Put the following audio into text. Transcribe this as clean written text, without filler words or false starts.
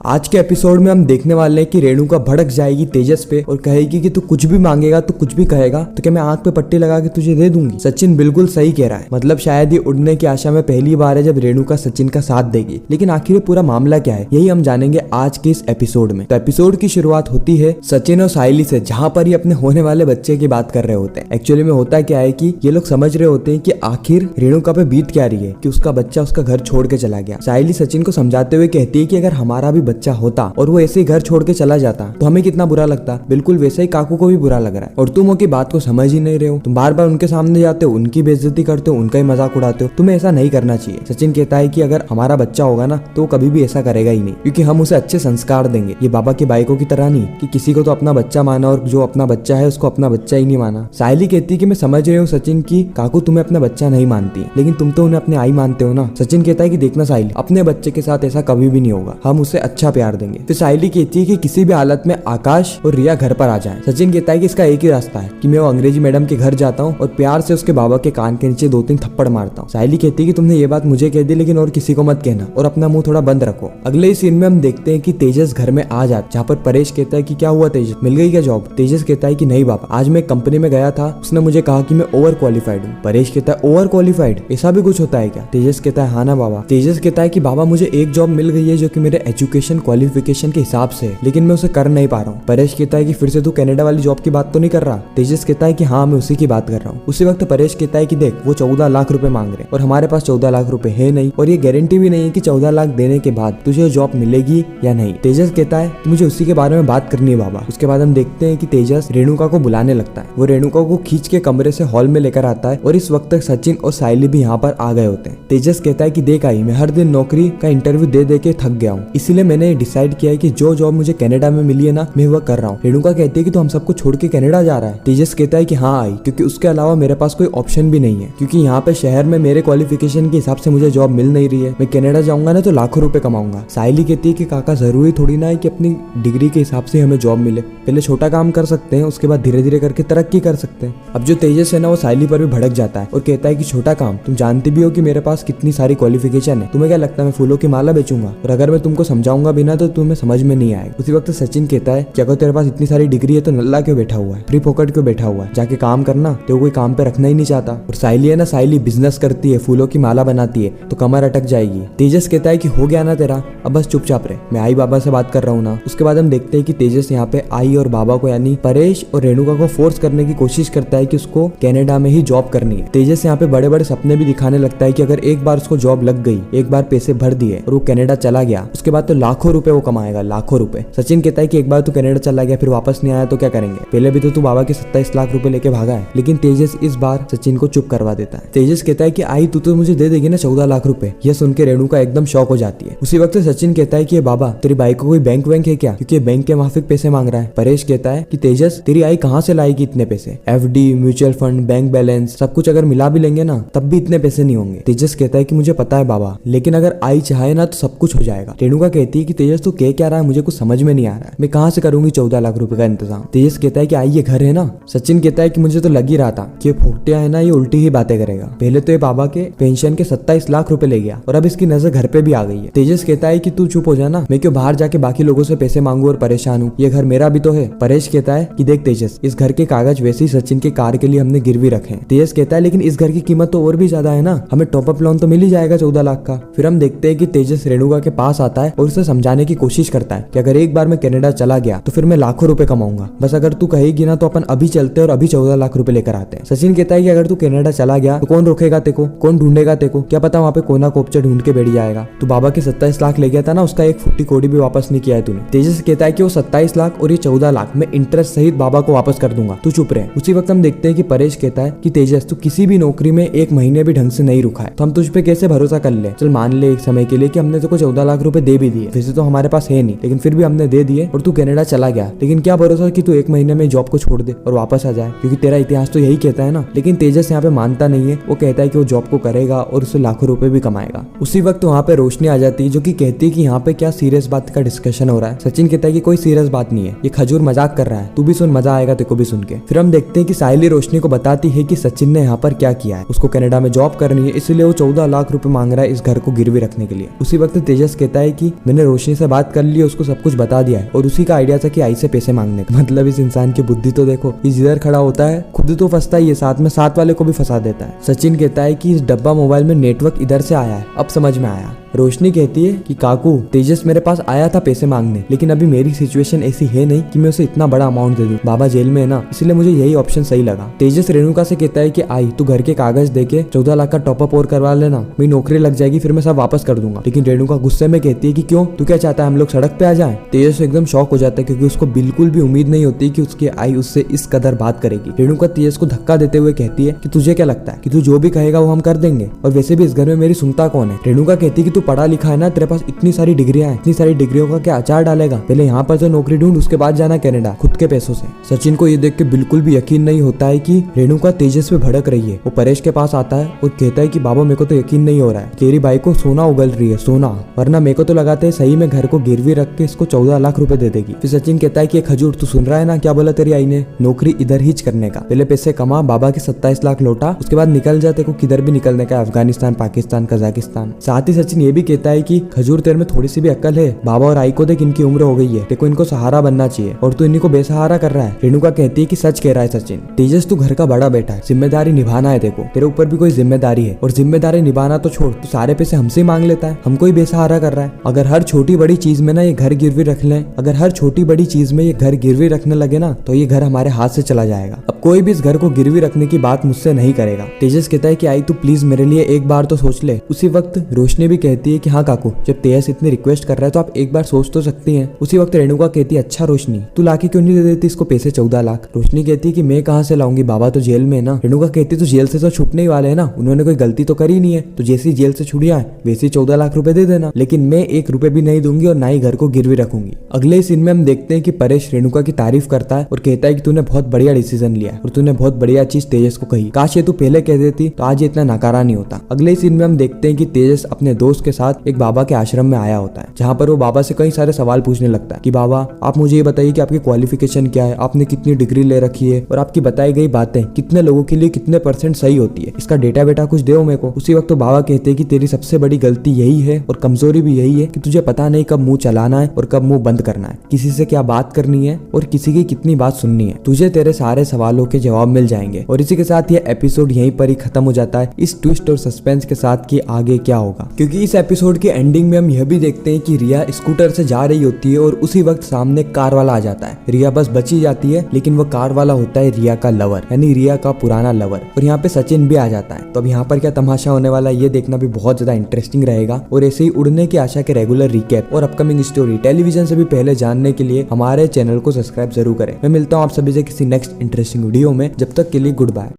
आज के एपिसोड में हम देखने वाले हैं कि रेणुका भड़क जाएगी तेजस पे और कहेगी कि तू कुछ भी मांगेगा, तू कुछ भी कहेगा तो क्या मैं आंख पे पट्टी लगा के तुझे दे दूंगी। सचिन बिल्कुल सही कह रहा है, मतलब शायद ये उड़ने की आशा में पहली बार है जब रेणुका सचिन का साथ देगी। लेकिन आखिर पूरा मामला क्या है, यही हम जानेंगे आज के इस एपिसोड में। तो एपिसोड की शुरुआत होती है सचिन और साहिली से, जहाँ पर ये अपने होने वाले बच्चे की बात कर रहे होते हैं। एक्चुअली में होता क्या है कि ये लोग समझ रहे होते हैं कि आखिर रेणुका पे बीत क्या रही है कि उसका बच्चा उसका घर छोड़ के चला गया। साहिली सचिन को समझाते हुए कहती है कि अगर हमारा भी बच्चा होता और वो ऐसे ही घर छोड़ के चला जाता तो हमें कितना बुरा लगता। बिल्कुल वैसे ही काकू को भी बुरा लग रहा है और तुम उनकी बात को समझ ही नहीं रहे हो। तुम बार बार उनके सामने जाते हो, उनकी बेइज्जती करते हो, उनका ही मजाक उड़ाते हो। तुम्हें ऐसा नहीं करना चाहिए। सचिन कहता है कि अगर हमारा बच्चा होगा ना तो वो कभी भी ऐसा करेगा ही नहीं, क्योंकि हम उसे अच्छे संस्कार देंगे। ये बाबा की बाइकों की तरह नहीं कि किसी को तो अपना बच्चा माना और जो अपना बच्चा है उसको अपना बच्चा ही नहीं माना। साहिली कहती है कि मैं समझ रही हूँ सचिन की काकू तुम्हें अपना बच्चा नहीं मानती, लेकिन तुम तो उन्हें अपने आई मानते हो ना। सचिन कहता है कि देखना साहिली, अपने बच्चे के साथ ऐसा कभी भी नहीं होगा, हम उसे अच्छा प्यार देंगे। फिर साहिली कहती है कि किसी भी हालत में आकाश और रिया घर पर आ जाएं। सचिन कहता है कि इसका एक ही रास्ता है कि मैं वो अंग्रेजी मैडम के घर जाता हूँ और प्यार से उसके बाबा के कान के नीचे 2-3 थप्पड़ मारता हूँ। साहिली कहती है कि तुमने ये बात मुझे कह दी, लेकिन और किसी को मत कहना और अपना मुंह थोड़ा बंद रखो। अगले सीन में हम देखते हैं कि तेजस घर में आ जाता, जहाँ पर परेश कहता है कि क्या हुआ तेजस, मिल गई क्या जॉब। तेजस कहता है कि नहीं बाबा, आज मैं कंपनी में गया था, उसने मुझे कहा कि मैं ओवर क्वालिफाइड हूँ। परेश कहता है ओवर क्वालिफाइड, ऐसा भी कुछ होता है क्या। तेजस कहता है हाँ ना बाबा। तेजस कहता है कि बाबा मुझे एक जॉब मिल गई है जो कि मेरे एजुकेशन क्वालिफिकेशन के हिसाब से है, लेकिन मैं उसे कर नहीं पा रहा हूँ। परेश कहता है कि फिर से तू कनाडा वाली जॉब की बात तो नहीं कर रहा। तेजस कहता है कि हाँ मैं उसी की बात कर रहा हूँ। उसी वक्त परेश कहता है कि देख वो 14 लाख रुपए मांग रहे और हमारे पास 14 लाख रुपए है नहीं, और ये गारंटी भी नहीं है कि 14 लाख देने के बाद तुझे जॉब मिलेगी या नहीं। तेजस कहता है कि मुझे उसी के बारे में बात करनी है बाबा। उसके बाद हम देखते हैं कि तेजस रेणुका को बुलाने लगता है। वो रेणुका को खींच के कमरे से हॉल में लेकर आता है और इस वक्त तक सचिन और साहिली भी यहाँ पर आ गए होते हैं। तेजस कहता है कि देख आई, मैं हर दिन नौकरी का इंटरव्यू दे दे के थक गया हूँ, इसीलिए मैंने डिसाइड किया है कि जो जॉब मुझे कनाडा में मिली है ना मैं वह कर रहा हूँ। रेणुका कहती है कि तो हम सबको छोड़ के कनाडा जा रहा है। तेजस कहता है कि हाँ आई, क्योंकि उसके अलावा मेरे पास कोई ऑप्शन भी नहीं है, क्योंकि यहाँ पे शहर में मेरे क्वालिफिकेशन के हिसाब से मुझे जॉब मिल नहीं रही है। मैं कनाडा जाऊंगा ना तो लाखों रुपए कमाऊंगा। साहिली कहती है कि काका जरूरी थोड़ी ना है कि अपनी डिग्री के हिसाब से हमें जॉब मिले, पहले छोटा काम कर सकते हैं, उसके बाद धीरे धीरे करके तरक्की कर सकते हैं। अब जो तेजस है ना वो साहिली पर भी भड़क जाता है और कहता है कि छोटा काम, तुम जानती भी हो कि मेरे पास कितनी सारी क्वालिफिकेशन है, तुम्हें क्या लगता है मैं फूलों की माला बेचूंगा, और अगर मैं तुमको समझाऊंगा भी ना तो तुम्हें समझ में नहीं आएगा। उसी वक्त सचिन कहता है कि अगर तेरे पास इतनी सारी डिग्री है तो नल्ला क्यों बैठा हुआ है, फ्री पॉकेट क्यों बैठा हुआ है, जाके काम करना। तो कोई काम पे रखना ही नहीं चाहता। और साहिली है ना, साहिली बिजनेस करती है, फूलों की माला बनाती है तो कमर अटक जाएगी। तेजस कहता है कि हो गया ना तेरा, अब बस चुपचाप रहे, मैं आई बाबा से बात कर रहा हूँ ना। उसके बाद हम देखते हैं कि तेजस यहाँ पे आई और बाबा को यानी परेश और रेणुका को फोर्स करने की कोशिश करता है कि उसको कनाडा में ही जॉब करनी है। तेजस यहाँ पे बड़े बड़े सपने भी दिखाने लगता है कि अगर एक बार उसको जॉब लग गई, एक बार पैसे भर दिए और वो कनाडा चला गया, उसके बाद तो लाखों रुपए वो कमाएगा, लाखों रुपए। सचिन कहता है कि एक बार तू कनाडा चला गया फिर वापस नहीं आया तो क्या करेंगे, पहले भी तो तू बाबा के 27 लाख रुपए लेके भागा है। लेकिन तेजस इस बार सचिन को चुप करवा देता है। तेजस कहता है कि आई तू तो मुझे दे देगी ना 14 लाख रुपए। यह सुन के रेणुका एकदम शॉक हो जाती है। उसी वक्त सचिन कहता है कि बाबा तेरी बाई को कोई बैंक वैंक है क्या, क्योंकि बैंक के माफिक पैसे मांग रहा है। परेश कहता है कि तेजस तेरी आई कहाँ से लाएगी इतने पैसे, FD, mutual fund, bank balance सब कुछ अगर मिला भी लेंगे ना तब भी इतने पैसे नहीं होंगे। तेजस कहता है कि मुझे पता है बाबा, लेकिन अगर आई चाहे ना तो सब कुछ हो जाएगा। रेणुका कहती है कि तेजस तू कह क्या रहा है, मुझे कुछ समझ में नहीं आ रहा है, मैं कहाँ से करूंगी 14 लाख रुपए का इंतजाम। तेजस कहता है कि आई ये घर है ना। सचिन कहता है कि मुझे तो लग ही रहा था कि फोकटिया है ना ये उल्टी ही बातें करेगा, पहले तो ये बाबा के पेंशन के 27 लाख रुपए ले गया और अब इसकी नजर घर पे भी आ गई है। तेजस कहता है कि तू चुप हो जाना, मैं क्यों बाहर जाके बाकी लोगों से पैसे मांगू और परेशान हूँ, ये घर मेरा भी तो है। परेश कहता है कि देख तेजस, इस घर के कागज वैसे ही सचिन के कार के लिए हमने गिरवी रखे हैं। तेजस कहता है लेकिन इस घर की कीमत तो और भी ज्यादा है ना, हमें टॉप अप लोन तो मिल ही जाएगा 14 लाख का। फिर हम देखते हैं कि तेजस रेणुका के पास आता है और उसे समझाने की कोशिश करता है कि अगर एक बार मैं कनाडा चला गया तो फिर मैं लाखों रुपए कमाऊंगा, बस अगर तू कहेगी ना तो अपन अभी चलते और अभी 14 लाख रुपए लेकर आते हैं। सचिन कहता है कि अगर तू कनाडा चला गया तो कौन रोकेगा तेको, कौन ढूंढेगा तेको, क्या पता वहाँ पे कोना कोपचा ढूंढ के बैठ जाएगा। तू बाबा के 27 लाख ले गया था ना, उसका एक फुट्टी कोड़ी भी वापस नहीं किया है तूने। तेजस कहता है कि वो 27 लाख और ये 14 लाख मैं इंटरेस्ट सहित बाबा को वापस कर दूंगा, तू चुप रहे। उसी वक्त हम देखते हैं कि परेश कहता है कि तेजस तू किसी भी नौकरी में 1 महीने भी ढंग से नहीं रुका है तो हम तुझ पे कैसे भरोसा कर ले। चल मान ले एक समय के लिए कि हमने तेको 14 लाख रुपए दे भी दिए, वैसे तो हमारे पास है नहीं लेकिन फिर भी हमने दे दिए और तू कनाडा चला गया, लेकिन क्या भरोसा कि तू 1 महीने में जॉब को छोड़ दे और वापस आ जाए, क्योंकि तेरा इतिहास तो यही कहता है ना। लेकिन तेजस यहाँ पे मानता नहीं है, वो कहता है कि वो जॉब को करेगा और उससे लाखों रुपए भी कमाएगा। उसी वक्त वहाँ पे रोशनी आ जाती है जो कि कहती है कि यहाँ पे क्या सीरियस बात का डिस्कशन हो रहा है। सचिन कहता है कि कोई सीरियस बात नहीं है, ये खजूर मजाक कर रहा है, तू भी सुन, मजा आएगा तेको भी सुन के। फिर हम देखते हैं कि साहिली रोशनी को बताती है कि सचिन ने यहाँ पर क्या किया है, उसको कनाडा में जॉब करनी है इसलिए वो 14 लाख रुपए मांग रहा है इस घर को गिरवी रखने के लिए। उसी वक्त तेजस कहता है कि मैंने रोशनी से बात कर ली, उसको सब कुछ बता दिया है और उसी का आइडिया था कि आई से पैसे मांगने का। मतलब इस इंसान की बुद्धि तो देखो, ये जिधर खड़ा होता है खुद तो फंसता ही है, साथ में साथ वाले को भी फंसा देता है। सचिन कहता है कि इस डब्बा मोबाइल में नेटवर्क इधर से आया है, अब समझ में आया। रोशनी कहती है कि काकू तेजस मेरे पास आया था पैसे मांगने, लेकिन अभी मेरी सिचुएशन ऐसी है नहीं कि मैं उसे इतना बड़ा अमाउंट दे दूं। बाबा जेल में है ना, इसलिए मुझे यही ऑप्शन सही लगा। तेजस रेणुका से कहता है कि आई तू घर के कागज देके 14 लाख का टॉपअप और करवा लेना, मेरी नौकरी लग जाएगी, फिर मैं सब वापस कर दूंगा। लेकिन रेणुका गुस्से में कहती है कि क्यों, तू क्या चाहता है हम लोग सड़क पे आ जाएं? तेजस एकदम शॉक हो जाता है क्योंकि उसको बिल्कुल भी उम्मीद नहीं होती कि उसकी आई उससे इस कदर बात करेगी। रेणुका तेजस को धक्का देते हुए कहती है कि तुझे क्या लगता है कि तू जो भी कहेगा वो हम कर देंगे, और वैसे भी इस घर में मेरी सुनता कौन है? रेणुका कहती है कि तू पढ़ा लिखा है ना, तेरे पास इतनी सारी डिग्रियां हैं, इतनी सारी डिग्रियों का क्या अचार डालेगा? पहले यहाँ पर तो नौकरी ढूंढ, उसके बाद जाना कनाडा खुद के पैसों से। सचिन को ये देख के बिल्कुल भी यकीन नहीं होता है कि रेणुका तेजस पे भड़क रही है। वो परेश के पास आता है और कहता है कि बाबा मेरे को तो यकीन नहीं हो रहा है, तेरी बाई को सोना उगल रही है, सोना, वरना मेरे को तो लगाते है सही में घर को गिरवी रख के इसको 14 लाख रुपए दे देगी। फिर सचिन कहता है कि खजूर तू सुन रहा है ना, क्या बोला तेरी आई ने, नौकरी इधर ही करने का, पहले पैसे कमा, बाबा के 27 लाख लौटा, उसके बाद निकल जाते को किधर भी निकलने का, अफगानिस्तान, पाकिस्तान, कजाकिस्तान। साथ ही सचिन ये भी कहता है कि खजूर तेरे में थोड़ी सी भी अक्ल है, बाबा और आई को देख इनकी उम्र हो गई है, देखो इनको सहारा बनना चाहिए और तू इन्हीं को बेसहारा कर रहा है। रेणुका कहती है कि सच कह रहा है सचिन, तेजस तू घर का बड़ा बेटा है, जिम्मेदारी निभाना है, देखो तेरे ऊपर भी कोई जिम्मेदारी है, और जिम्मेदारी निभाना तो छोड़, तू सारे पैसे हमसे ही मांग लेता है, हमको ही बेसहारा कर रहा है। अगर हर छोटी बड़ी चीज में ना ये घर गिरवी रख ले, अगर हर छोटी बड़ी चीज में ये घर गिरवी रखने लगे ना, तो ये घर हमारे हाथ से चला जाएगा। अब कोई भी इस घर को गिरवी रखने की बात मुझसे नहीं करेगा। तेजस कहता है कि आई तू प्लीज मेरे लिए एक बार तो सोच ले। उसी वक्त रोशनी भी कहती है कि हाँ काकू, जब तेजस इतनी रिक्वेस्ट कर रहा है तो आप एक बार सोच तो सकती हैं। उसी वक्त रेणुका कहती है अच्छा रोशनी तू लाके क्यों नहीं दे देती इसको पैसे 14 लाख? रोशनी कहती है कि मैं कहाँ से लाऊंगी, बाबा तो जेल में है ना। रेणुका कहती है तो जेल से तो छूटने ही वाले है ना, उन्होंने कोई गलती तो करी नहीं है, तो जैसी जेल से छूट जाए वैसे 14 लाख रुपए दे देना, लेकिन मैं 1 रुपए भी नहीं दूंगी और ना ही घर को गिरवी रखूंगी। अगले सीन में हम देखते हैं कि परेश रेणुका की तारीफ करता है और कहता है कि तूने बहुत बढ़िया डिसीजन लिया और तूने बहुत बढ़िया चीज तेजस को कही, काश ये तू पहले कह देती तो आज ये इतना नकारा नहीं होता। अगले सीन में हम देखते हैं कि तेजस अपने दोस्त के साथ एक बाबा के आश्रम में आया होता है, जहाँ पर वो बाबा से कई सारे सवाल पूछने लगता है कि बाबा आप मुझे ये बताइए कि आपकी क्वालिफिकेशन क्या है, आपने कितनी डिग्री ले रखी है और आपकी बताई गई बातें कितने लोगों के लिए कितने % सही होती है, इसका डेटा बेटा कुछ दो मेरे को। उसी वक्त तो बाबा कहते हैं कि तेरी सबसे बड़ी गलती यही है और कमजोरी भी यही है कि तुझे पता नहीं कब मुंह चलाना है और कब मुंह बंद करना है, किसी से क्या बात करनी है और किसी की कितनी बात सुननी है, तुझे तेरे सारे सवालों के जवाब मिल जाएंगे। और इसी के साथ ये एपिसोड यहीं पर ही खत्म हो जाता है, इस ट्विस्ट और सस्पेंस के साथ कि आगे क्या होगा, क्योंकि इस एपिसोड के एंडिंग में हम यह भी देखते हैं कि रिया स्कूटर से जा रही होती है और उसी वक्त सामने कार वाला आ जाता है। रिया बस बची जाती है, लेकिन वो कार वाला होता है रिया का लवर, यानी रिया का पुराना लवर, और यहाँ पे सचिन भी आ जाता है। तो अब यहाँ पर क्या तमाशा होने वाला है ये देखना भी बहुत ज्यादा इंटरेस्टिंग रहेगा। और ऐसे ही उड़ने की आशा के रेगुलर रिकैप और अपकमिंग स्टोरी टेलीविजन से भी पहले जानने के लिए हमारे चैनल को सब्सक्राइब जरूर करें। मैं मिलता हूँ आप सभी से किसी नेक्स्ट इंटरेस्टिंग वीडियो में, जब तक के लिए गुड बाय।